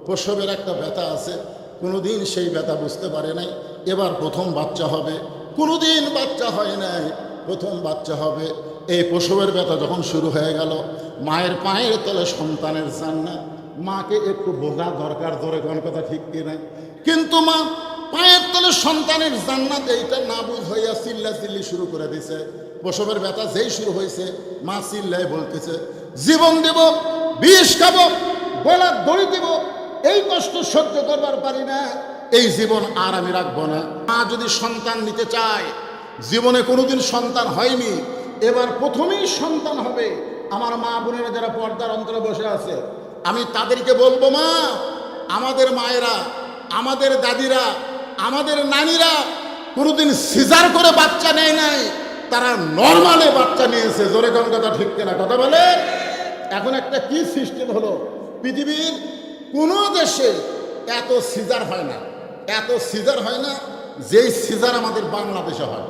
প্রসবের একটা ব্যথা আছে, কোনোদিন সেই ব্যথা বুঝতে পারে নাই, এবার প্রথম বাচ্চা হবে। কোনোদিন বাচ্চা হয় নাই, প্রথম বাচ্চা হবে। এই প্রসবের ব্যথা যখন শুরু হয়ে গেল, মায়ের পায়ের তলে সন্তানের জান্নাত। মাকে একটু বোঝা দরকার, ধরে কোন কথা ঠিক কি নাই? কিন্তু মা পায়ের তলে সন্তানের জান্নাত এইটা না বুঝ হইয়া চিল্লি শুরু করে দিছে। প্রসবের ব্যথা যেই শুরু হয়েছে, মা চিল্লায় বলতেছে, জীবন দেব, বিষ খাবো, গলা দড়ি দেব, এই কষ্ট সহ্য করবার পারি না, এই জীবন আর আমি রাখবো না। মা যদি সন্তান নিতে চায়, জীবনে কোনোদিন সন্তান হয়নি, এবার প্রথমেই সন্তান হবে। আমার মা বোনেরা যারা পর্দার অন্তরে বসে আছে, আমি তাদেরকে বলবো, মা, আমাদের মায়েরা, আমাদের দাদিরা, আমাদের নানিরা কোনোদিন সিজার করে বাচ্চা নেয় নাই, তারা নর্মালে বাচ্চা নিয়েছে। জোরে কোন কথা ঠিক কিনা? কথা বলে। এখন একটা কি সিস্টেম হলো, পৃথিবীর কোনো দেশে এত সিজার হয় না, এত সিজার হয় না যেই সিজার আমাদের বাংলাদেশে হয়।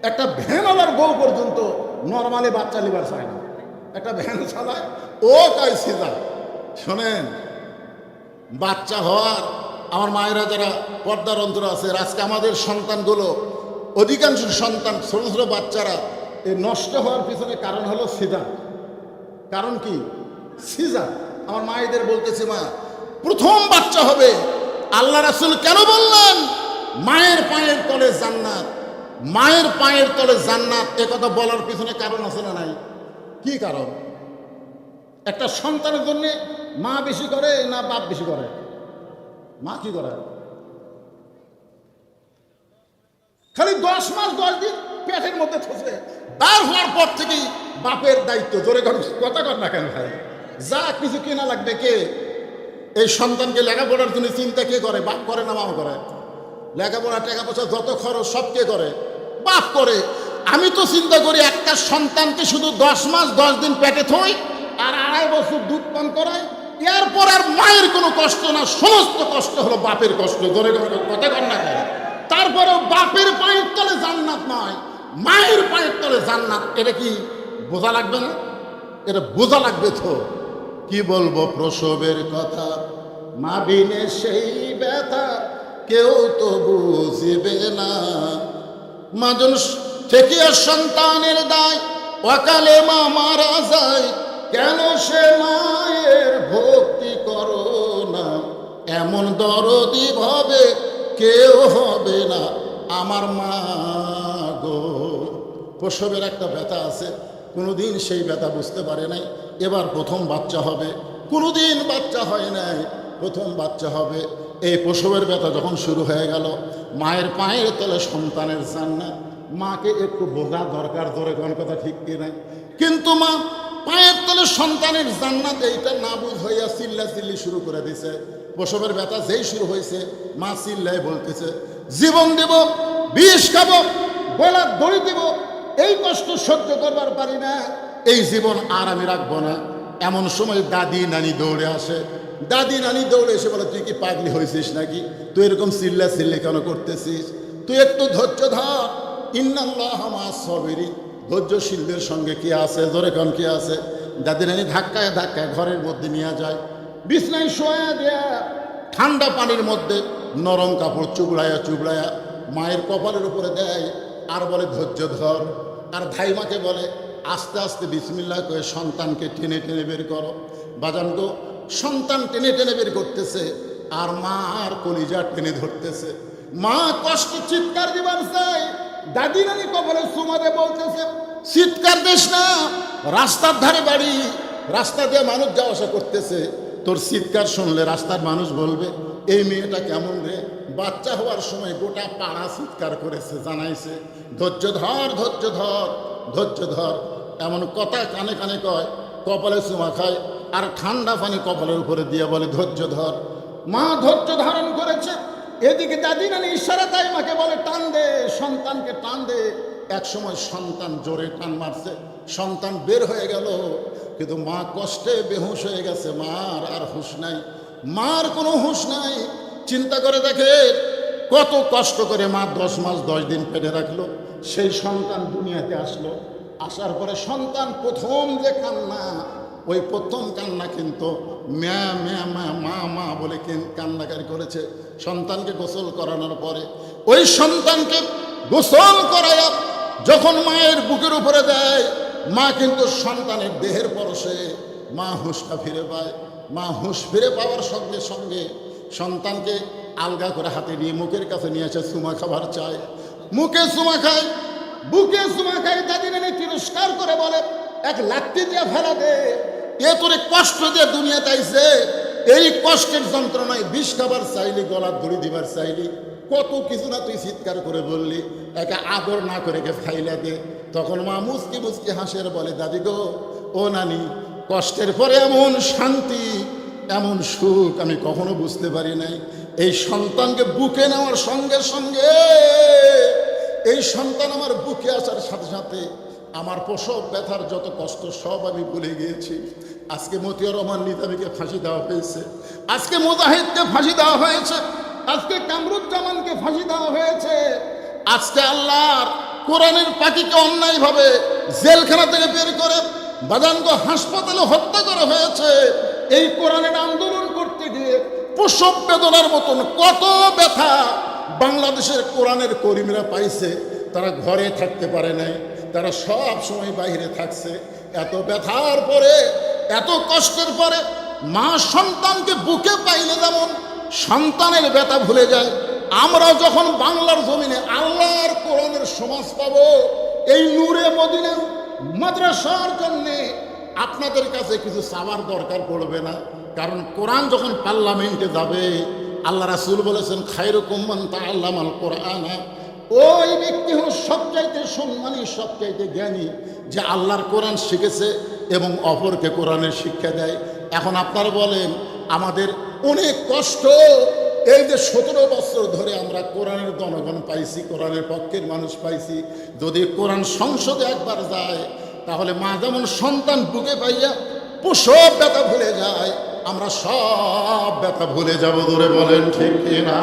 একটা ভ্যানওয়ালার বউ পর্যন্ত নর্মালি বাচ্চা লিবার চায় না, একটা ভ্যান চালায়, ও কয় সিজার। শোনেন, বাচ্চা হওয়ার, আমার মায়েরা যারা পর্দার অন্তর আছে, আজকে আমাদের সন্তানগুলো, অধিকাংশ সন্তান, ছোট ছোট বাচ্চারা এই নষ্ট হওয়ার পিছনে কারণ হলো সিজার। কারণ কি? সিজার। আমার মায়েদের বলতেছে, মা, প্রথম বাচ্চা হবে, আল্লাহ রাসূল কেন বললেন মায়ের পায়ের তলে জান্নাত? মায়ের পায়ের তলে জান্নাত, এ কথা বলার পিছনে কারণ আছে না নাই? কি কারণ? একটা সন্তানের জন্য মা বেশি করে না বাপ বেশি করে? মা কি করে? খালি 10 মাস 10 দিন পেটের মধ্যে থাকে, বার হওয়ার পর থেকেই বাপের দায়িত্ব। জোরে কথা কর না কেন ভাই? যা কিছু কেনা লাগবে কে? এই সন্তানকে লেখাপড়ার জন্য চিন্তা কে করে? বাপ করে না মা করে? লেখাপড়া, টাকা পয়সা যত খরচ সব কে করে? বাপ করে। আমি তো চিন্তা করি, একটা সন্তানকে শুধু 10 মাস 10 দিন পেটে থই আর 2.5 বছর দুধ পান করাই, এরপর আর মায়ের কোনো কষ্ট না, সমস্ত কষ্ট হলো বাপের কষ্ট। ধরে কথা কর না কেন? তারপরেও বাপের পায়ের তলে জান্নাত নয়, মায়ের পায়ের তলে জান্নাত। এটা কি বোঝা লাগবে না? এটা বোঝা লাগবে তো। কি বলবো প্রসবের কথা, মা বিনে সেই ব্যথা কেউ তো বুঝবে না। মাজন থেকে সন্তানের দায়, অকালে মা মারা যায়, কেন সে মায়ের ভক্তি করো না? এমন দরদি ভাবে কেউ হবে না আমার মা গো। প্রসবের একটা ব্যথা আছে, কোনোদিন সেই ব্যথা বুঝতে পারে নাই, এবার প্রথম বাচ্চা হবে। কোনোদিন বাচ্চা হয় নাই, প্রথম বাচ্চা হবে। এই প্রসবের ব্যথা যখন শুরু হয়ে গেল, মায়ের পায়ের তলে সন্তানের জান্নাত। মাকে একটু বোঝা দরকার, ধরে কোন কথা ঠিক কি নাই? কিন্তু মা পায়ের তলে সন্তানের জান্নাত এইটা না বুঝ হইয়া চিল্লি শুরু করে দিছে। প্রসবের ব্যথা যেই শুরু হয়েছে, মা চিল্লায় বলতেছে, জীবন দেব, বিষ খাবো, গলা দড়ি দেব, এই কষ্ট সহ্য করবার পারি না, এই জীবন আর আমি রাখবো না। এমন সময় দাদি নানি দৌড়ে আসে। দাদি নানি দৌড়ে এসে বলে, তুই কি পাগলি হয়েছিস নাকি? তুই এরকম চিল্লি কেন করতেছিস? তুই একটু ধৈর্য ধর, ইন্নাল্লাহ মা'আস সাবিরিন। ধৈর্যশীলদের সঙ্গে কি আছে? জোরে কোন কি আছে? দাদি নানি ধাক্কায় ধাক্কায় ঘরের মধ্যে নিয়ে যায়, বিছনায় শোয়া দেয়া, ঠান্ডা পানির মধ্যে নরম কাপড় চুবড়ায়া মায়ের কপালের উপরে দেয়, আর বলে ধৈর্য ধর। আর ধাইমাকে বলে, আস্তে আস্তে বিসমিল্লাহ করে সন্তানকে টেনে টেনে বের করো। বাজান গো, সন্তান টেনে টেনে বের করতেছে, আর মা আর কলিজা টেনে ধরতেছে। মা কষ্ট চিৎকার দিবার চাই, দাদি নানি কপালে সুমারে বলতেছে, চিৎকার দিস না, রাস্তার ধারে বাড়ি, রাস্তা দিয়ে মানুষ যাওয়া আসা করতেছে, তোর চিৎকার শুনলে রাস্তার মানুষ বলবে, এই মেয়েটা কেমন রে? বাচ্চা হওয়ার সময় গোটা পাড়া চিৎকার করেছে, জানাইছে ধৈর্য ধর, ধৈর্য ধর, ধৈর্য ধর। এমন কথা কানে কানে কয়, কপালে চুমা খায়, আর ঠান্ডা পানি কপালের উপরে দিয়ে বলে ধৈর্য ধর। মা ধৈর্য ধারণ করেছে। এদিকে দাদি নানি ইশারা তাই মাকে বলে, টান দে, সন্তানকে টান দে। এক সময় সন্তান জোরে টান মারছে, সন্তান বের হয়ে গেল, কিন্তু মা কষ্টে বেহুশ হয়ে গেছে। মার আর হুঁশ নাই, মার কোনো হুঁশ নাই। চিন্তা করে দেখে কত কষ্ট করে মা 10 মাস 10 দিন পেটে রাখলো, সেই সন্তান দুনিয়াতে আসলো। আসার পরে সন্তান প্রথম যে কান্না, ওই প্রথম কান্না কিন্তু ম্যা ম্যা মা মা মা বলে কান্নাকারি করেছে সন্তানকে গোসল করানোর পরে। ওই সন্তানকে গোসল করায়া যখন মায়ের বুকের উপরে দেয়, মা কিন্তু সন্তানের দেহের পরশে মা হুঁশটা ফিরে পায়। মা হুঁশ ফিরে পাওয়ার সঙ্গে সঙ্গে সন্তানকে আলগা করে হাতে নিয়ে মুখের কাছে নিয়ে এসে চুমা খাবার চায়। মুখে চুমা খায়, বুকে চুমা খায়। দাদি নানি তিরস্কার করে বলে, এক লাঠি দিয়ে ফেলা দে, এ তোরে কষ্ট দিয়ে দুনিয়াতে আইছে, এই কষ্টের যন্ত্রণায় বিষ খাবার চাইলি, গলার দড়ি দিবার চাইলি, কত কিছু না তুই চিৎকার করে বললি, একে আদর না করে কে ফাইলা দে। তখন মা মুচকি মুচকি হাসের বলে, দাদি গো, ও নানি, কষ্টের পরে এমন শান্তি, এমন সুখ আমি কখনো বুঝতে পারি নাই। এই সন্তানকে বুকে নেওয়ার সঙ্গে সঙ্গে, এই সন্তান আমার বুকে আসার সাথে সাথে আমার প্রসব ব্যথার যত কষ্ট সব আমি ভুলে গিয়েছি। আজকে মতিয়ার রহমান নিজামীকে ফাঁসি দেওয়া হয়েছে, আজকে মুজাহিদকে ফাঁসি দেওয়া হয়েছে, আজকে কামরুজ্জামানকে ফাঁসি দেওয়া হয়েছে, আজকে আল্লাহর কোরআনের পাখিকে অন্যায়ভাবে জেলখানা থেকে বের করে বাদানগো হাসপাতালে হত্যা করা হয়েছে। এই কোরআনের আন্দোলন করতে গিয়ে প্রসব বেদনার মতন কত ব্যথা বাংলাদেশের কোরআনের কর্মীরা পাইছে। তারা ঘরে থাকতে পারে নাই, তারা সব সময় বাইরে থাকছে। এত ব্যথার পরে, এত কষ্টের পরে মা সন্তানকে বুকে পাইলে যেমন সন্তানের ব্যথা ভুলে যায়, আমরা যখন বাংলার জমিনে আল্লাহর কোরআনের সমাজ পাবো, এই নূরে মদিনা মাদ্রাসার জন্যে আপনাদের কাছে কিছু চাওয়ার দরকার পড়বে না। কারণ কোরআন যখন পার্লামেন্টে যাবে, আল্লাহ রাসূল বলেছেন, খায়রুকুম মান তাআল্লামাল কোরআনা, ওই ব্যক্তি হল সবচাইতে সম্মানী, সবচাইতে জ্ঞানী, যে আল্লাহর কোরআন শিখেছে এবং অপরকে কোরআনের শিক্ষা দেয়। এখন আপনারা বলেন, আমাদের অনেক কষ্ট, এই যে 17 বছর ধরে আমরা কোরআনের জনগণ পাইছি, কোরআনের পক্ষের মানুষ পাইছি, যদি কোরআন সংসদে একবার যায়, তাহলে মা যেমন সন্তান বুকে পাইয়া প্রসব ব্যথা ভুলে যায়, আমরা সব ব্যথা ভুলে যাব। ধরে বলেন ঠিক কিনা?